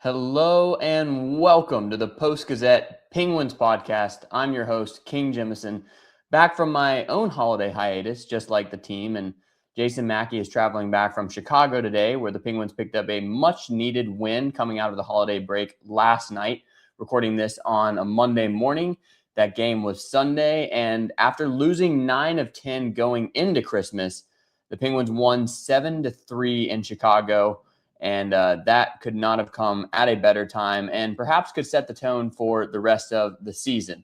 Hello and welcome to the Post-Gazette Penguins podcast. I'm your host, King Jemison, back from my own holiday hiatus, just like the team. And Jason Mackey is traveling back from Chicago today, where the Penguins picked up a much-needed win coming out of the holiday break last night, recording this on a Monday morning. That game was Sunday, and after losing 9 of 10 going into Christmas, the Penguins won 7-3 in Chicago. And that could not have come at a better time and perhaps could set the tone for the rest of the season.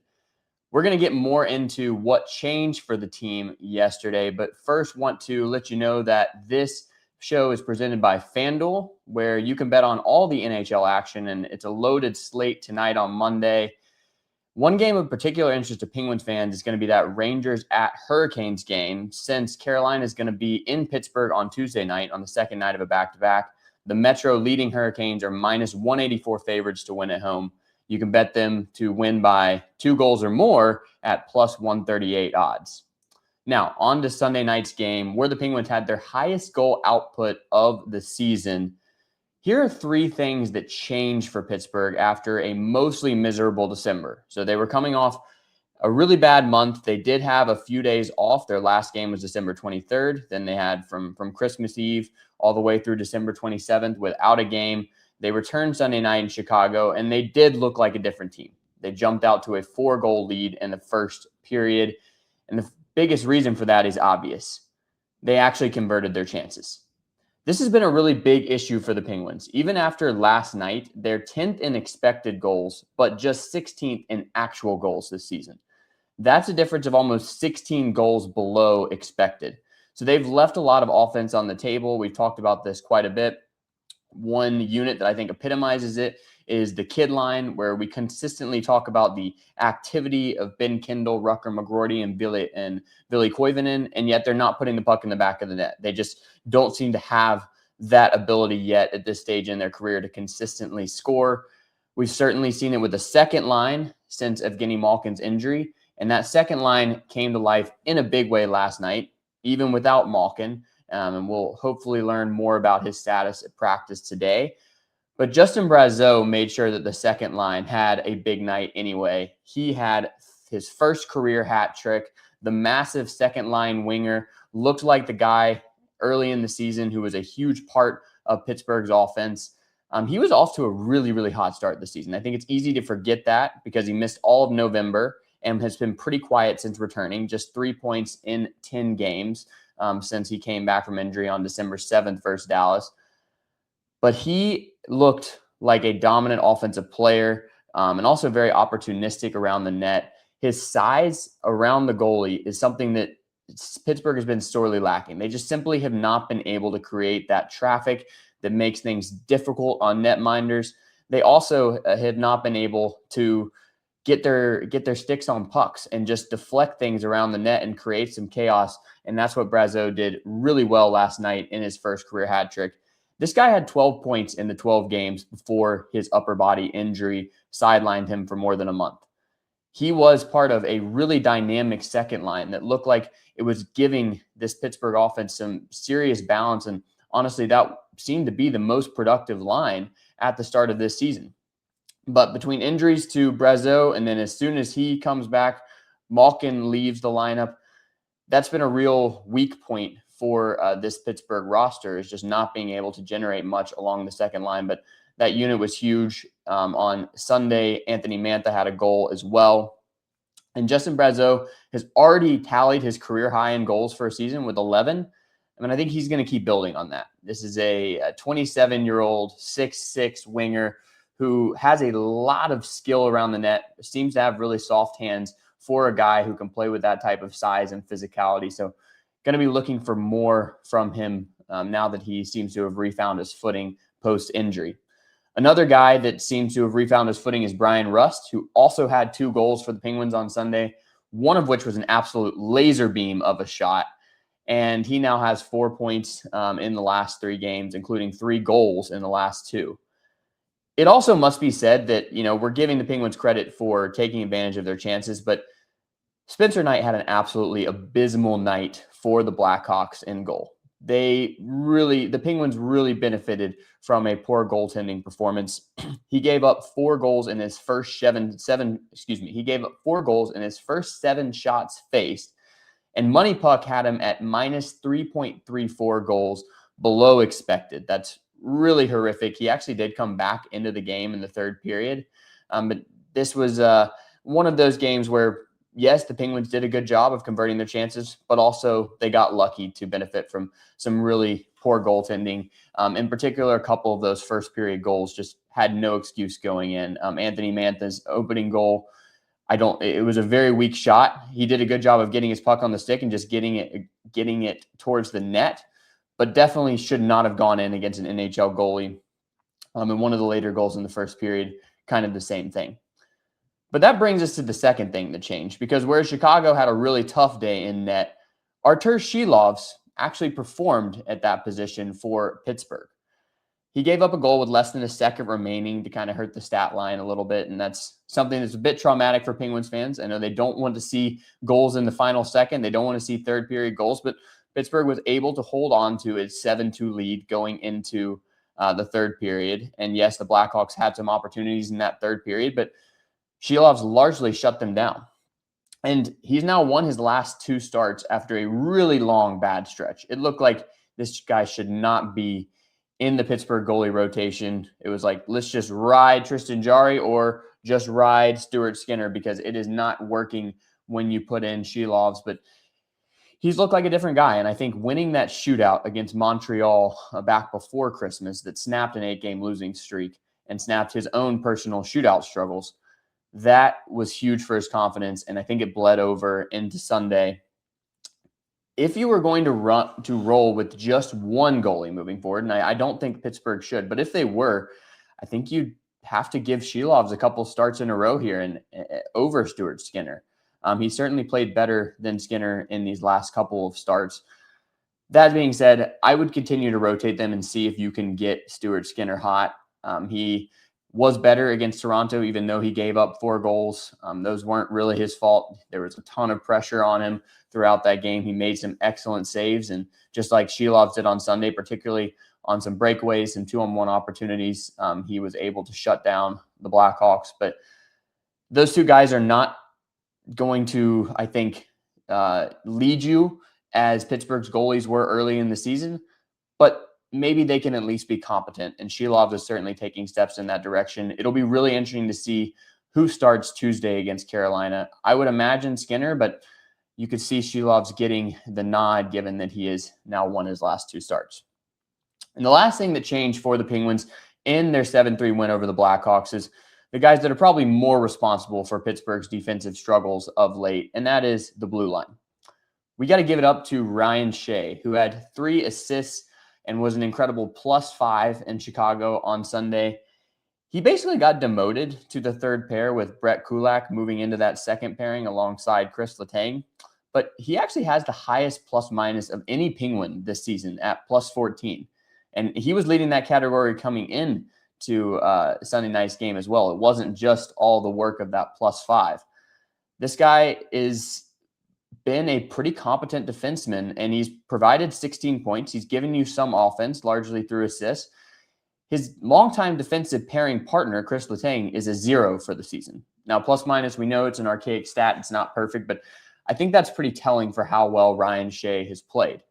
We're going to get more into what changed for the team yesterday, but first want to let you know that this show is presented by FanDuel, where you can bet on all the NHL action, and it's a loaded slate tonight on Monday. One game of particular interest to Penguins fans is going to be that Rangers at Hurricanes game, since Carolina is going to be in Pittsburgh on Tuesday night on the second night of a back-to-back. The Metro leading Hurricanes are minus 184 favorites to win at home. You can bet them to win by 2 goals or more at plus 138 odds. Now, on to Sunday night's game, where the Penguins had their highest goal output of the season. Here are 3 things that changed for Pittsburgh after a mostly miserable December. So they were coming off a really bad month. They did have a few days off. Their last game was December 23rd. Then they had from Christmas Eve all the way through December 27th without a game. They returned Sunday night in Chicago, and they did look like a different team. They jumped out to a 4-goal lead in the first period. And the biggest reason for that is obvious. They actually converted their chances. This has been a really big issue for the Penguins. Even after last night, they're 10th in expected goals, but just 16th in actual goals this season. That's a difference of almost 16 goals below expected. So they've left a lot of offense on the table. We've talked about this quite a bit. One unit that I think epitomizes it is the kid line, where we consistently talk about the activity of Ben Kindle, Rucker McGroarty, and Billy Koivunen, and yet they're not putting the puck in the back of the net. They just don't seem to have that ability yet at this stage in their career to consistently score. We've certainly seen it with the second line since Evgeni Malkin's injury, and that second line came to life in a big way last night, even without Malkin. And we'll hopefully learn more about his status at practice today. But Justin Brazeau made sure that the second line had a big night anyway. He had his first career hat trick. The massive second line winger looked like the guy early in the season who was a huge part of Pittsburgh's offense. He was off to a really, really hot start this season. I think it's easy to forget that because he missed all of November and has been pretty quiet since returning, just 3 points in 10 games since he came back from injury on December 7th versus Dallas. But he looked like a dominant offensive player and also very opportunistic around the net. His size around the goalie is something that Pittsburgh has been sorely lacking. They just simply have not been able to create that traffic that makes things difficult on netminders. They also have not been able to get their sticks on pucks and just deflect things around the net and create some chaos. And that's what Brazeau did really well last night in his first career hat trick. This guy had 12 points in the 12 games before his upper body injury sidelined him for more than a month. He was part of a really dynamic second line that looked like it was giving this Pittsburgh offense some serious balance. And honestly, that seemed to be the most productive line at the start of this season. But between injuries to Brazeau, and then as soon as he comes back, Malkin leaves the lineup. That's been a real weak point for this Pittsburgh roster, is just not being able to generate much along the second line. But that unit was huge. On Sunday, Anthony Mantha had a goal as well. And Justin Brazeau has already tallied his career high in goals for a season with 11. I think he's going to keep building on that. This is a 27-year-old, 6'6" winger who has a lot of skill around the net, seems to have really soft hands for a guy who can play with that type of size and physicality. So going to be looking for more from him now that he seems to have refound his footing post-injury. Another guy that seems to have refound his footing is Bryan Rust, who also had 2 goals for the Penguins on Sunday, one of which was an absolute laser beam of a shot. And he now has 4 points in the last 3 games, including 3 goals in the last 2. It also must be said that, we're giving the Penguins credit for taking advantage of their chances, but Spencer Knight had an absolutely abysmal night for the Blackhawks in goal. the Penguins really benefited from a poor goaltending performance. He gave up 4 goals in his first he gave up 4 goals in his first 7 shots faced, and Money Puck had him at minus 3.34 goals below expected. That's really horrific. He actually did come back into the game in the third period, but this was one of those games where, yes, the Penguins did a good job of converting their chances, but also they got lucky to benefit from some really poor goaltending. In particular, a couple of those first period goals just had no excuse going in. Anthony Mantha's opening goal, it was a very weak shot. He did a good job of getting his puck on the stick and just getting it towards the net, but definitely should not have gone in against an NHL goalie. And one of the later goals in the first period, kind of the same thing. But that brings us to the second thing that changed, because whereas Chicago had a really tough day in net, Arturs Silovs actually performed at that position for Pittsburgh. He gave up a goal with less than a second remaining to kind of hurt the stat line a little bit, and that's something that's a bit traumatic for Penguins fans. I know they don't want to see goals in the final second. They don't want to see third period goals, but Pittsburgh was able to hold on to its 7-2 lead going into the third period. And yes, the Blackhawks had some opportunities in that third period, but Silovs largely shut them down. And he's now won his last 2 starts after a really long bad stretch. It looked like this guy should not be in the Pittsburgh goalie rotation. It was like, let's just ride Tristan Jarry or just ride Stuart Skinner, because it is not working when you put in Silovs. But he's looked like a different guy. And I think winning that shootout against Montreal back before Christmas that snapped an 8-game losing streak and snapped his own personal shootout struggles, that was huge for his confidence, and I think it bled over into Sunday. If you were going to roll with just one goalie moving forward, and I don't think Pittsburgh should, but if they were, I think you'd have to give Silovs a couple starts in a row here and over Stuart Skinner. He certainly played better than Skinner in these last couple of starts. That being said, I would continue to rotate them and see if you can get Stuart Skinner hot. He was better against Toronto, even though he gave up 4 goals. Those weren't really his fault. There was a ton of pressure on him throughout that game. He made some excellent saves, and just like Silovs did on Sunday, particularly on some breakaways, some 2-on-1 opportunities, he was able to shut down the Blackhawks. But those 2 guys are not going to, I think, lead you as Pittsburgh's goalies were early in the season, but maybe they can at least be competent, and Silovs is certainly taking steps in that direction. It'll be really interesting to see who starts Tuesday against Carolina. I would imagine Skinner, but you could see Silovs getting the nod given that he has now won his last 2 starts. And the last thing that changed for the Penguins in their 7-3 win over the Blackhawks is the guys that are probably more responsible for Pittsburgh's defensive struggles of late, and that is the blue line. We got to give it up to Ryan Shea, who had 3 assists and was an incredible +5 in Chicago on Sunday. He basically got demoted to the third pair with Brett Kulak moving into that second pairing alongside Chris Letang. But he actually has the highest plus-minus of any Penguin this season at +14. And he was leading that category coming in to Sunday night's game as well. It wasn't just all the work of that +5. This guy is been a pretty competent defenseman, and he's provided 16 points. He's given you some offense, largely through assists. His longtime defensive pairing partner, Chris Letang, is a 0 for the season. Now, plus-minus, we know it's an archaic stat. It's not perfect, but I think that's pretty telling for how well Ryan Shea has played.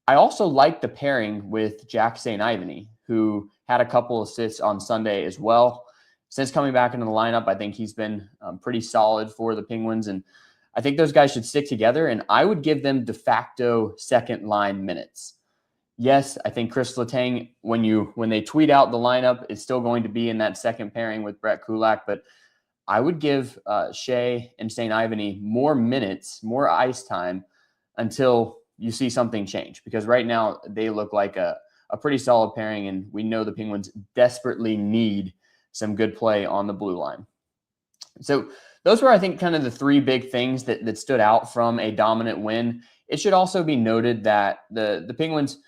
I also like the pairing with Jack St. Ivany, who had a couple assists on Sunday as well. Since coming back into the lineup, I think he's been pretty solid for the Penguins, and I think those guys should stick together, and I would give them de facto second-line minutes. Yes, I think Chris Letang, when they tweet out the lineup, is still going to be in that second pairing with Brett Kulak, but I would give Shea and St. Ivany more minutes, more ice time until you see something change, because right now they look like a pretty solid pairing, and we know the Penguins desperately need some good play on the blue line. So those were, I think, kind of the 3 big things that stood out from a dominant win. It should also be noted that the Penguins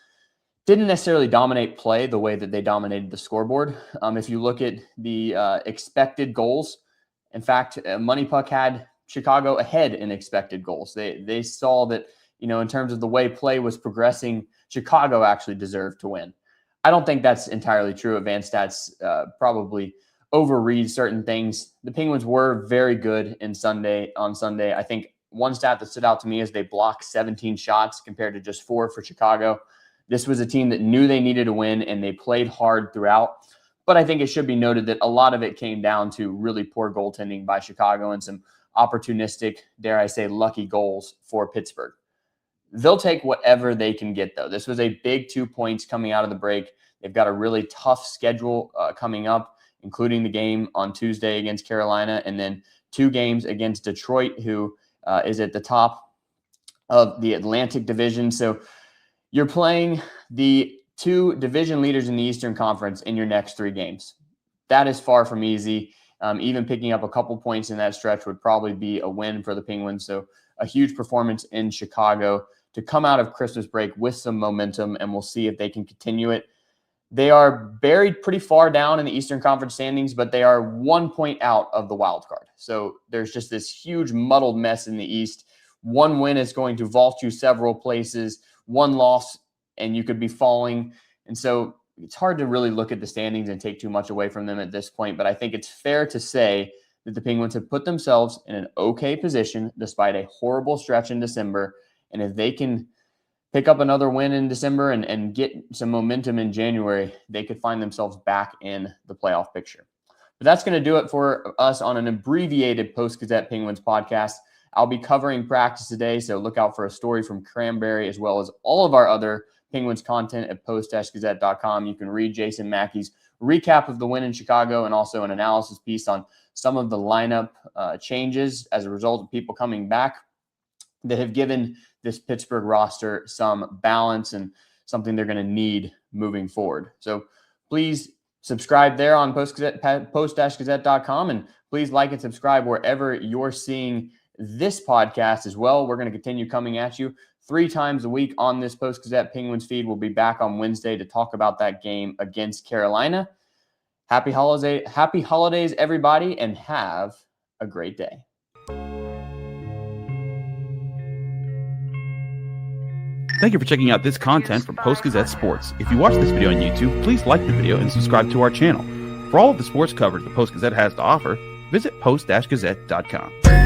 didn't necessarily dominate play the way that they dominated the scoreboard. If you look at the expected goals, in fact, Money Puck had Chicago ahead in expected goals. They saw that in terms of the way play was progressing, Chicago actually deserved to win. I don't think that's entirely true. Advanced stats probably overread certain things. The Penguins were very good on Sunday. I think one stat that stood out to me is they blocked 17 shots compared to just 4 for Chicago. This was a team that knew they needed to win, and they played hard throughout. But I think it should be noted that a lot of it came down to really poor goaltending by Chicago and some opportunistic, dare I say, lucky goals for Pittsburgh. They'll take whatever they can get, though. This was a big 2 points coming out of the break. They've got a really tough schedule coming up, including the game on Tuesday against Carolina, and then 2 games against Detroit, who is at the top of the Atlantic Division. So you're playing the 2 division leaders in the Eastern Conference in your next 3 games. That is far from easy. Even picking up a couple points in that stretch would probably be a win for the Penguins. So a huge performance in Chicago to come out of Christmas break with some momentum, and we'll see if they can continue it. They are buried pretty far down in the Eastern Conference standings, but they are 1 point out of the wild card. So there's just this huge muddled mess in the East. 1 win is going to vault you several places. 1 loss, and you could be falling. And so it's hard to really look at the standings and take too much away from them at this point. But I think it's fair to say that the Penguins have put themselves in an okay position despite a horrible stretch in December. And if they can pick up another win in December and get some momentum in January, they could find themselves back in the playoff picture. But that's going to do it for us on an abbreviated Post-Gazette Penguins podcast. I'll be covering practice today, so look out for a story from Cranberry as well as all of our other Penguins content at post-gazette.com. You can read Jason Mackey's recap of the win in Chicago and also an analysis piece on some of the lineup changes as a result of people coming back that have given this Pittsburgh roster some balance and something they're going to need moving forward. So please subscribe there on post-gazette.com, and please like and subscribe wherever you're seeing this podcast as well. We're going to continue coming at you 3 times a week on this Post-Gazette Penguins feed. We'll be back on Wednesday to talk about that game against Carolina. Happy holidays, everybody, and have a great day. Thank you for checking out this content from Post-Gazette Sports. If you watch this video on YouTube, please like the video and subscribe to our channel. For all of the sports coverage the Post-Gazette has to offer, visit post-gazette.com.